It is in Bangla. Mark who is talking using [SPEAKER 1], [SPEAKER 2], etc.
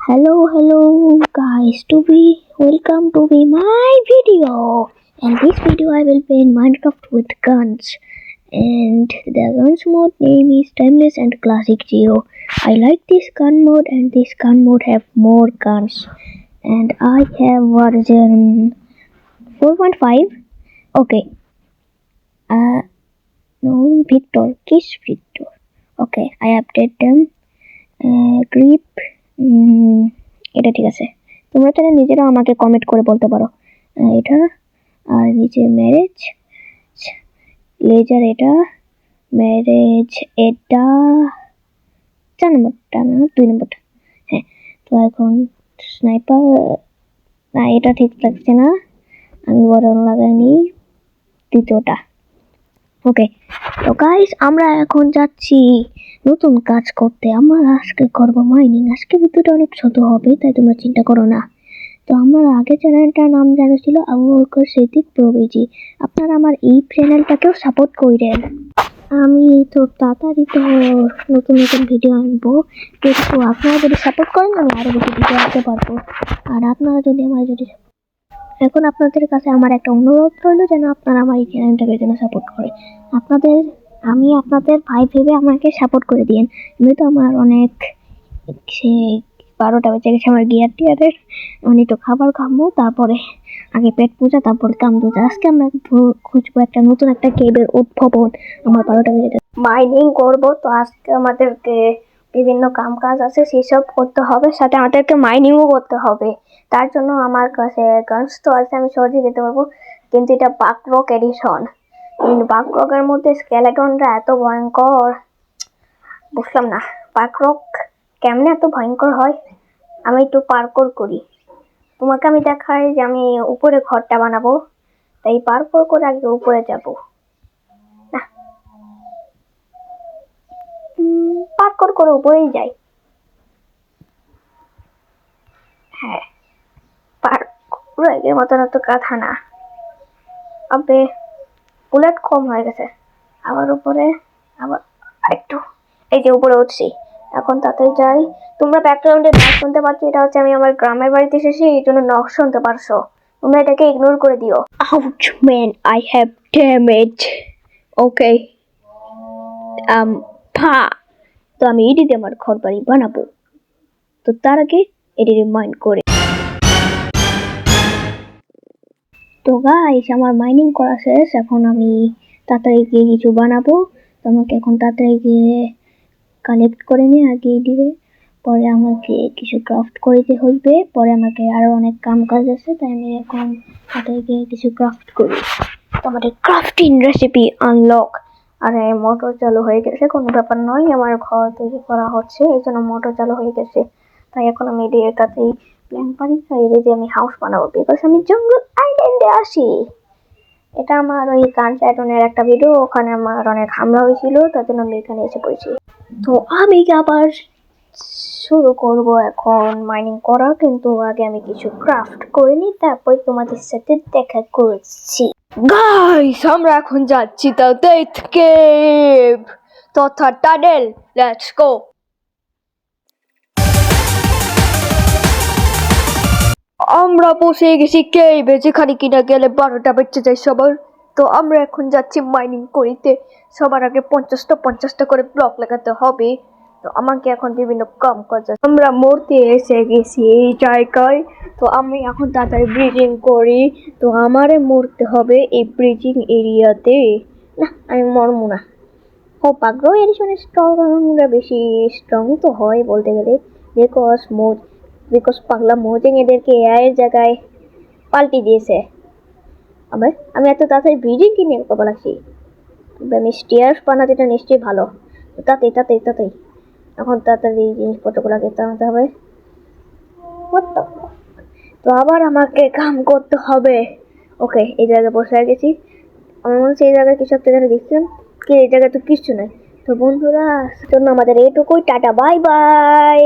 [SPEAKER 1] Hello guys, welcome to my video. And this video I will play in Minecraft with guns. And the guns mode name is Timeless and Classic Zero. I like this gun mode, and this gun mode have more guns. And I have version 4.5. Okay. No, Kiss Victor. Okay, I update them. Grip. এটা ঠিক আছে, তোমরা তাহলে নিজেরা আমাকে কমেন্ট করে বলতে পারো এটা। আর নিচে ম্যারেজ লেজার, এটা ম্যারেজ, এটা 4 নম্বরটা না 2 নম্বরটা। হ্যাঁ, তো এখন স্নাইপার না, এটা ঠিক লাগছে না, আমি বরং লাগাইনি দ্বিতীয়টা। ওকে, তো গাইস আমরা এখন যাচ্ছি নতুন কাজ করতে। আমরা আজকে করবো মাইনিং। আজকে ভিডিওটা অনেক ছোট হবে, তাই তোমরা চিন্তা করো না। তো আমার আগে চ্যানেলটার নাম জানা ছিল আবু বকর সিদ্দিক প্রবিজি। আপনারা আমার এই চ্যানেলটাকেও সাপোর্ট করেন। আমি তো তাড়াতাড়ি তো নতুন ভিডিও আনবো, কিন্তু আপনারা যদি সাপোর্ট করেন আমি আরো বেশি ভিডিও আনতে পারবো। আর আপনারা যদি এখন আপনাদের কাছে আমার একটা অনুরোধ রইল, যেন আপনারা আমার এই চ্যানেলটাকে যেন সাপোর্ট করে। আমি আপনাদের ভাই ভেবে আমাকে সাপোর্ট করে দিন। আমি তো আমার অনেক 12টা বেজে গেছে আমার গিয়ার টিয়ারের। আমি তো খাবার খাবো, তারপরে আগে পেট পূজা, তারপরে কাম পূজা। আজকে আমরা খুঁজবো নতুন একটা কেবের উদ্ভাবন। আমার 12টা বেজে মাইনিং করবো, তো আজকে আমাদেরকে বিভিন্ন কাম কাজ আছে, সেসব করতে হবে, সাথে আমাদেরকে মাইনিংও করতে হবে। তার জন্য আমার কাছে গানস তো আছে, আমি সহজে যেতে পারবো, কিন্তু এটা বাকরক এডিশন। বাকরকের মধ্যে স্কেলেটনরা এত ভয়ঙ্কর, বুঝলাম না বাকরক কেমনে এত ভয়ঙ্কর হয়। আমি একটু পার্কোর করি, তোমাকে আমি দেখাই যে আমি উপরে ঘরটা বানাবো, তাই পার্কোর করে আগে উপরে যাব। না, পার্কোর করে উপরেই যাই। হ্যাঁ, পার্কোর আগের মতন তো কথা না, আবে বুলেট কম হয়ে গেছে। আবার উপরে, আবার একটু, এই যে উপরে উঠছি। এখন তাতে যাই। তোমরা ব্যাকগ্রাউন্ডে নক শুনতে পাচ্ছ, এটা হচ্ছে আমি আমার গ্রামের বাড়িতে এসেছি, এই জন্য নক শুনতে পারছো। তোমরা এটাকে ইগনোর করে দিও। Ouch man, I have damage. Okay, তো আমি এটিতে আমার ঘর বাড়ি বানাবো, তো তার আগে এটি রিমাইন্ড করে। তো গাইস আমার মাইনিং করা শেষ, এখন আমি তাড়াতাড়ি গিয়ে কিছু বানাবো। তোমাকে এখন তাড়াতাড়ি গিয়ে কালেক্ট করে নিয়ে আগে দিবে, পরে আমাকে কিছু ক্রাফট করতে হইবে, পরে আমাকে আরো অনেক কাম কাজ আছে, তাই আমি এখন তাড়াতাড়ি গিয়ে কিছু ক্রাফট করি। তো আমাদের ক্রাফটিং রেসিপি আনলক। আরে মোটর চালু হয়ে গেছে, কোনো ব্যাপার নয়, আমার ঘর তৈরি করা হচ্ছে, এই জন্য মোটর চালু হয়ে গেছে। তাই এখন আমি তাতেই প্ল্যান পারি, তাই যে আমি হাউস বানাবো, বিকজ আমি জঙ্গল আইল্যান্ডে আসি। এটা আমার ওই কানচাটনের একটা ভিডিও, ওখানে আমার অনেক হামলা হয়েছিল, তার জন্য আমি এখানে এসে পড়েছি। তো আমি আবার শুরু করব এখন মাইনিং করা, কিন্তু আগে আমি কিছু ক্রাফট করে নিই, তারপর তোমাদের সাথে দেখা করছি। গাইস আমরা এখন যাচ্ছি দ্য ডেথ কেভ তথা টানেল। Let's go. আমরা পৌঁছে গেছি কেভে, যেখানে কিনা গেলে 12টা বেঁচে যায় সবার। তো আমরা এখন যাচ্ছি মাইনিং করিতে। সবার আগে 50টা করে ব্লক লাগাতে হবে। তো আমাকে এখন বিভিন্ন কাম কাজ আছে। আমরা মরতে এসে গেছি এই জায়গায়, তো আমি এখন তাড়াতাড়ি ব্রিজিং করি। তো আমারে মরতে হবে এই ব্রিজিং এরিয়াতে। না, আমি মরবো না। ও পাগ্রো এডিশনের স্ট্রংরা বেশি স্ট্রং তো হয় বলতে গেলে, বিকজ পাগলা মোজিং এদেরকে এআই এর জায়গায় পাল্টি দিয়েছে। আবার আমি এত তাড়াতাড়ি ব্রিজিং কিনে কবে লাগছি, আমি স্টিয়ার্স বানাতে নিশ্চয়ই ভালো। তাতেই এখন তাড়াতাড়ি জিনিসপত্রগুলো আনতে হবে। তো আবার আমাকে কাম করতে হবে। ওকে, এই জায়গায় বসে গেছি। আমার মনে হচ্ছে এই জায়গায় কিছু একটা যেন দেখছিলাম, কি এই জায়গায় তো কিছু নাই। তো বন্ধুরা, জন্য আমাদের এইটুকুই, টাটা বাই বাই।